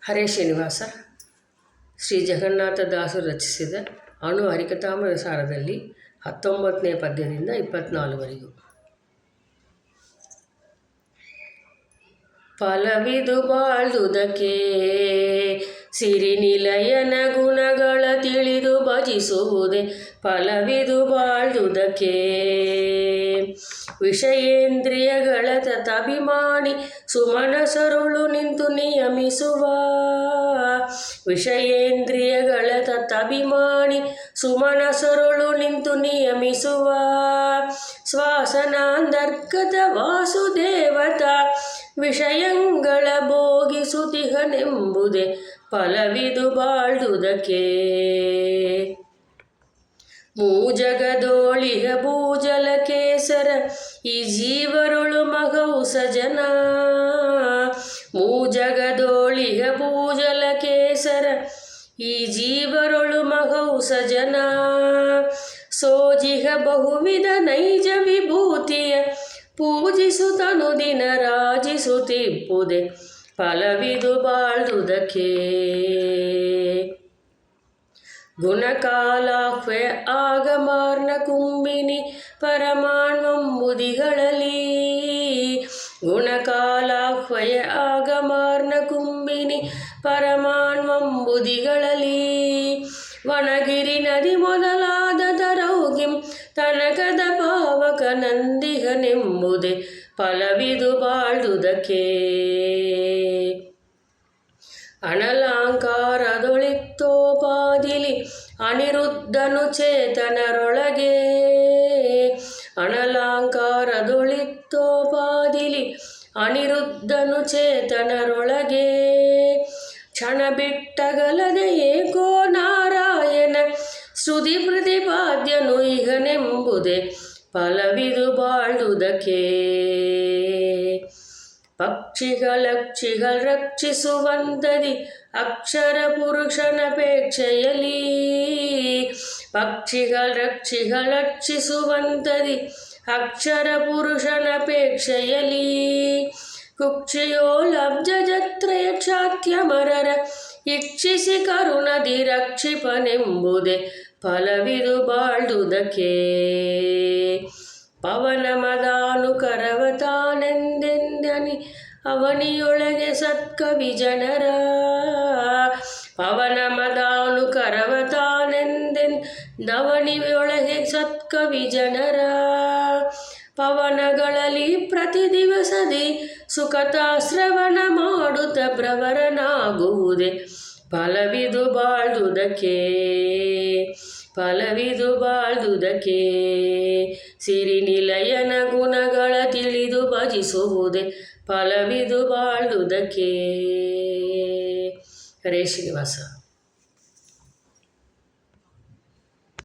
ಹರೇ ಶ್ರೀನಿವಾಸ. ಶ್ರೀ ಜಗನ್ನಾಥದಾಸರು ರಚಿಸಿದ ಅಣು ಹರಿಕಥಾಮೃತ ಸಾರದಲ್ಲಿ 19ನೇ ಪದ್ಯದಿಂದ 24ವರೆಗೂ. ಫಲವಿದು ಬಾಳ್ದುದಕ್ಕೆ ಸಿರಿನಿಲಯನ ಗುಣಗಳ ತಿಳಿದು ಭಜಿಸುವುದೇ ಫಲವಿದು ಬಾಳ್ದುದಕ್ಕೆ. ವಿಷಯೇಂದ್ರಿಯಗಳ ತತಭಿಮಾನಿ ಸುಮನಸರುಳು ನಿಂತು ನಿಯಮಿಸುವ. ವಿಷಯೇಂದ್ರಿಯಗಳ ತತಭಿಮಾನಿ ಸುಮನಸರುಳು ನಿಂತು ನಿಯಮಿಸುವ. ಶ್ವಾಸನಾಂತರ್ಗತ ವಾಸುದೇವತ ವಿಷಯಗಳ ಭೋಗಿಸುತಿಹನೆಂಬುದೇ ಫಲವಿದು ಬಾಳ್ದುದಕ್ಕೆ. ಮೂಜಗದೋಳಿಹ ಭೂಜಲ ಕೇಸರ ಈ ಜೀವರುಳು ಮಗವು ಸಜನ. ಮೂಜಗದೋಳಿಹ ಭೂಜಲ ಕೇಸರ ಈ ಜೀವರುಳು ಮಗವು ಸಜನ. ಸೋಜಿಹ ಬಹುವಿಧ ನೈಜ ವಿಭೂತಿಯ ಪೂಜಿಸುತ್ತನುದಿನ ರಾಜಿಸುತ್ತಿಪ್ಪುದೇ ಫಲವಿದು ಬಾಳ್ದುದಕ್ಕೆ. ಗುಣಕಾಲಾಹ್ವಯ ಆಗಮಾರ್ನ ಕುಂಬಿನಿ ಪರಮಾಣ್ವಂಬುದಿಗಳಲ್ಲಿ. ಗುಣಕಾಲಾಹ್ವಯ ಆಗಮಾರ್ನ ಕುಂಬಿನಿ ಪರಮಾಣ್ವಂಬುದಿಗಳಲ್ಲಿ. ವನಗಿರಿ ನದಿ ಮೊದಲಾದ ತರೌಗಿಂ ತನಕದ ಪಾವಕ ನಂದಿಹನೆಂಬುದೇ ಫಲವಿದು ಬಾಳ್ದುದಕ್ಕೆ. ಅನಲಾಂಕಾರದೊಳಿತ್ತೋಪಾದಿಲಿ ಅನಿರುದ್ಧನು ಚೇತನರೊಳಗೆ. ಅನಲಾಂಕಾರದೊಳಿತ್ತೋಪಾದಿಲಿ ಅನಿರುದ್ಧನು ಚೇತನರೊಳಗೆ. ಕ್ಷಣ ಬಿಟ್ಟಗಲದೆ ಏಕೋ ನಾರಾಯಣ ಶ್ರುತಿ ಪ್ರತಿಪಾದ್ಯನು ಇಹನೆಂಬುದೇ ಫಲವಿದು ಬಾಳ್ದುದಕ್ಕೆ. ಪಕ್ಷಿಗಳಕ್ಷಿಗಳ ರಕ್ಷಿಸುವಂತದಿ ಅಕ್ಷರ ಪುರುಷನಪೇಕ್ಷೆಯಲಿ. ಪಕ್ಷಿಗಳಕ್ಷಿಗಳ ರಕ್ಷಿಸುವಂತದಿ ಅಕ್ಷರ ಪುರುಷನಪೇಕ್ಷೆಯಲಿ. ಕುಕ್ಷಿಯೋ ಲಬ್ಜತ್ರಯ ಕ್ಷಾತ್ಯಮರರ ಇಚ್ಛಿಸಿ ಕರುಣದಿ ರಕ್ಷಿಪನೆಂಬುದೇ ಫಲವಿದು ಬಾಳ್ದುದಕ್ಕೆ. ಪವನ ಮದಾನುಕರವತಾನೆಂದೆಂದನಿ ಅವನಿಯೊಳಗೆ ಸತ್ಕವಿ ಜನರ. ಪವನ ಮದಾನುಕರವತಾನೆಂದೆಂದವನಿಯೊಳಗೆ ಸತ್ಕವಿ ಜನರ. ಪವನಗಳಲ್ಲಿ ಪ್ರತಿ ದಿವಸದಿ ಸುಖತಾ ಶ್ರವಣ ಮಾಡುತ್ತ ಪ್ರವರನಾಗುವುದೇ ಫಲವಿದು ಬಾಳ್ದುದಕ್ಕೆ. ಫಲವಿದು ಬಾಳ್ದುದಕ್ಕೆ. ಸಿರಿನಿಲಯನ ಗುಣಗಳ ತಿಳಿದು ಭಜಿಸುವುದೇ ಫಲವಿದು ಬಾಳ್ದುದಕ್ಕೆ. ಹರೇ ಶ್ರೀನಿವಾಸ.